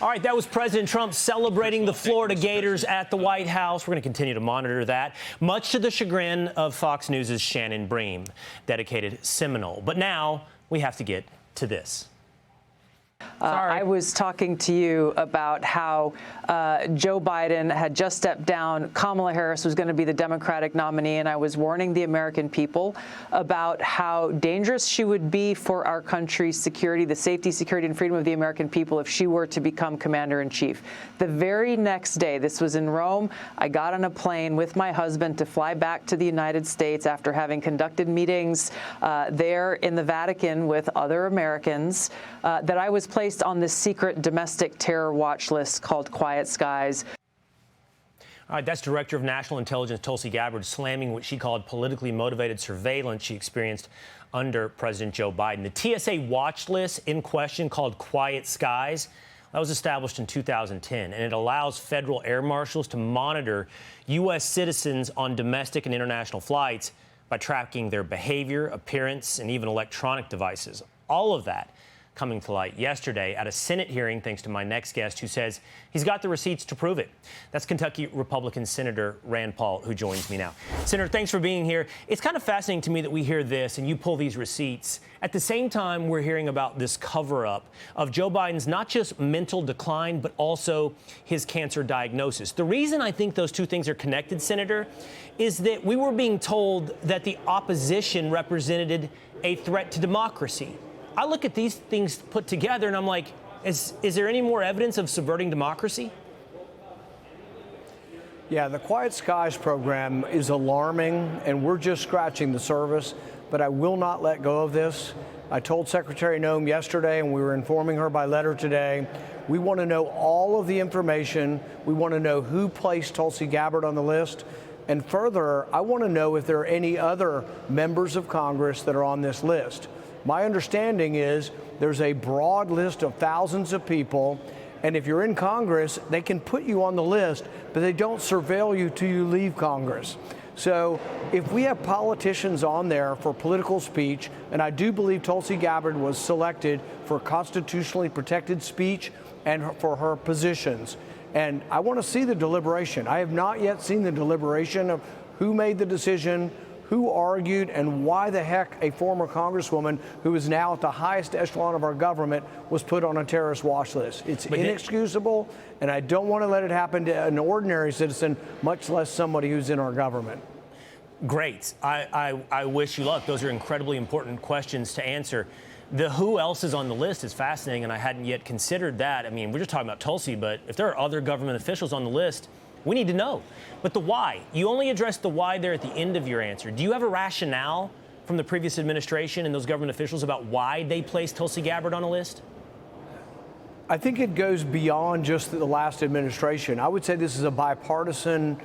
All right, that was President Trump celebrating the Florida Gators at the White House. We're going to continue to monitor that, much to the chagrin of Fox News' Shannon Bream, dedicated Seminole. But now we have to get to this. I was talking to you about how Joe Biden had just stepped down. Kamala Harris was going to be the Democratic nominee, and I was warning the American people about how dangerous she would be for our country's security, the safety, security, and freedom of the American people if she were to become commander-in-chief. The very next day, this was in Rome, I got on a plane with my husband to fly back to the United States after having conducted meetings there in the Vatican with other Americans, that I was placed on this secret domestic terror watch list called Quiet Skies. All right, that's Director of National Intelligence Tulsi Gabbard slamming what she called politically motivated surveillance she experienced under President Joe Biden. The TSA watch list in question, called Quiet Skies, that was established in 2010, and it allows federal air marshals to monitor U.S. citizens on domestic and international flights by tracking their behavior, appearance, and even electronic devices. All of that coming to light yesterday at a Senate hearing, thanks to my next guest, who says he's got the receipts to prove it. That's Kentucky Republican Senator Rand Paul, who joins me now. Senator, thanks for being here. It's kind of fascinating to me that we hear this and you pull these receipts. At the same time, we're hearing about this cover-up of Joe Biden's not just mental decline, but also his cancer diagnosis. The reason I think those two things are connected, Senator, is that we were being told that the opposition represented a threat to democracy. I look at these things put together and I'm like, is there any more evidence of subverting democracy? Yeah, the Quiet Skies program is alarming, and we're just scratching the surface, but I will not let go of this. I told Secretary Noem yesterday, and we were informing her by letter today, we want to know all of the information. We want to know who placed Tulsi Gabbard on the list. And further, I want to know if there are any other members of Congress that are on this list. My understanding is there's a broad list of thousands of people, and if you're in Congress, they can put you on the list, but they don't surveil you till you leave Congress. So if we have politicians on there for political speech, and I do believe Tulsi Gabbard was selected for constitutionally protected speech and for her positions, and I want to see the deliberation. I have not yet seen the deliberation of who made the decision, who argued, and why the heck a former congresswoman who is now at the highest echelon of our government was put on a terrorist watch list. It's inexcusable, and I don't want to let it happen to an ordinary citizen, much less somebody who's in our government. Great. I wish you luck. Those are incredibly important questions to answer. The who else is on the list is fascinating, and I hadn't yet considered that. I mean, we're just talking about Tulsi, but if there are other government officials on the list, we need to know. But the why, you only addressed the why there at the end of your answer. Do you have a rationale from the previous administration and those government officials about why they placed Tulsi Gabbard on a list? I think it goes beyond just the last administration. I would say this is a bipartisan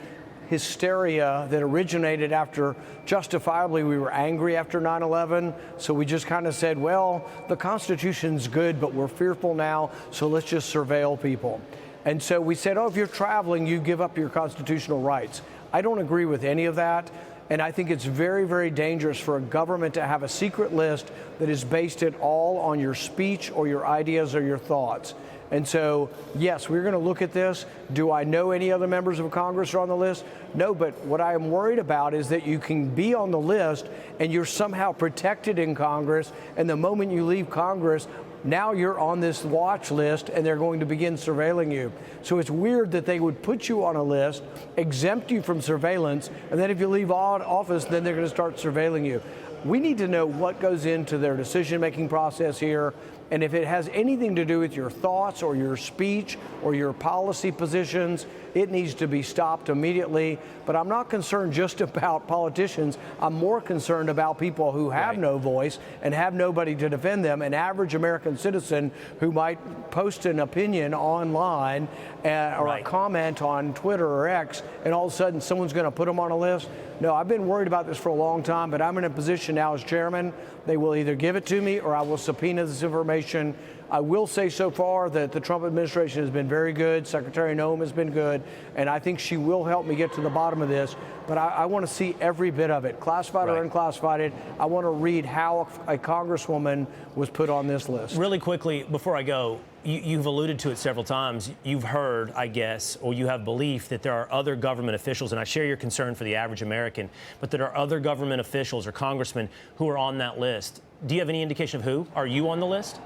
hysteria that originated after, justifiably, we were angry after 9/11. So we just kind of said, well, the Constitution's good, but we're fearful now, so let's just surveil people. And so we said, oh, if you're traveling, you give up your constitutional rights. I don't agree with any of that. And I think it's very, very dangerous for a government to have a secret list that is based at all on your speech or your ideas or your thoughts. And so, yes, we're going to look at this. Do I know any other members of Congress are on the list? No, but what I am worried about is that you can be on the list and you're somehow protected in Congress, and the moment you leave Congress, now you're on this watch list and they're going to begin surveilling you. So it's weird that they would put you on a list, exempt you from surveillance, and then if you leave office, then they're going to start surveilling you. We need to know what goes into their decision-making process here, and if it has anything to do with your thoughts or your speech or your policy positions, it needs to be stopped immediately. But I'm not concerned just about politicians. I'm more concerned about people who have no voice and have nobody to defend them. An average American citizen who might post an opinion online or a comment on Twitter or X, and all of a sudden someone's going to put them on a list. No, I've been worried about this for a long time, but I'm in a position now as chairman. They will either give it to me or I will subpoena this information. I will say so far that the Trump administration has been very good. Secretary Noem has been good, and I think she will help me get to the bottom of this. But I want to see every bit of it, classified or unclassified. I want to read how a congresswoman was put on this list. Really quickly, before I go, you've alluded to it several times. You've heard, I guess, or you have belief that there are other government officials, and I share your concern for the average American, but there are other government officials or congressmen who are on that list. Do you have any indication of who? Are you on the list?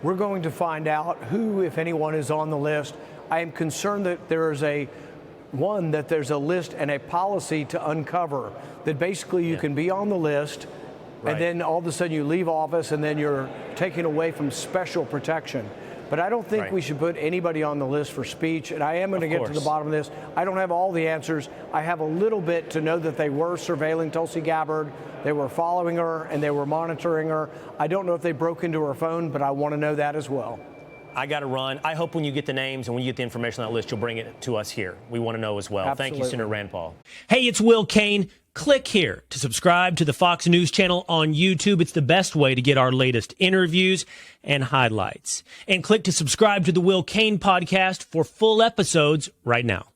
We're going to find out who, if anyone, is on the list. I am concerned that there's a list and a policy to uncover that basically you can be on the list and then all of a sudden you leave office and then you're taken away from special protection. But I don't think we should put anybody on the list for speech, and I am going to get to the bottom of this. I don't have all the answers. I have a little bit to know that they were surveilling Tulsi Gabbard, they were following her, and they were monitoring her. I don't know if they broke into her phone, but I want to know that as well. I got to run. I hope when you get the names and when you get the information on that list, you'll bring it to us here. We want to know as well. Absolutely. Thank you, Senator Rand Paul. Hey, it's Will Cain. Click here to subscribe to the Fox News channel on YouTube. It's the best way to get our latest interviews and highlights. And click to subscribe to the Will Cain podcast for full episodes right now.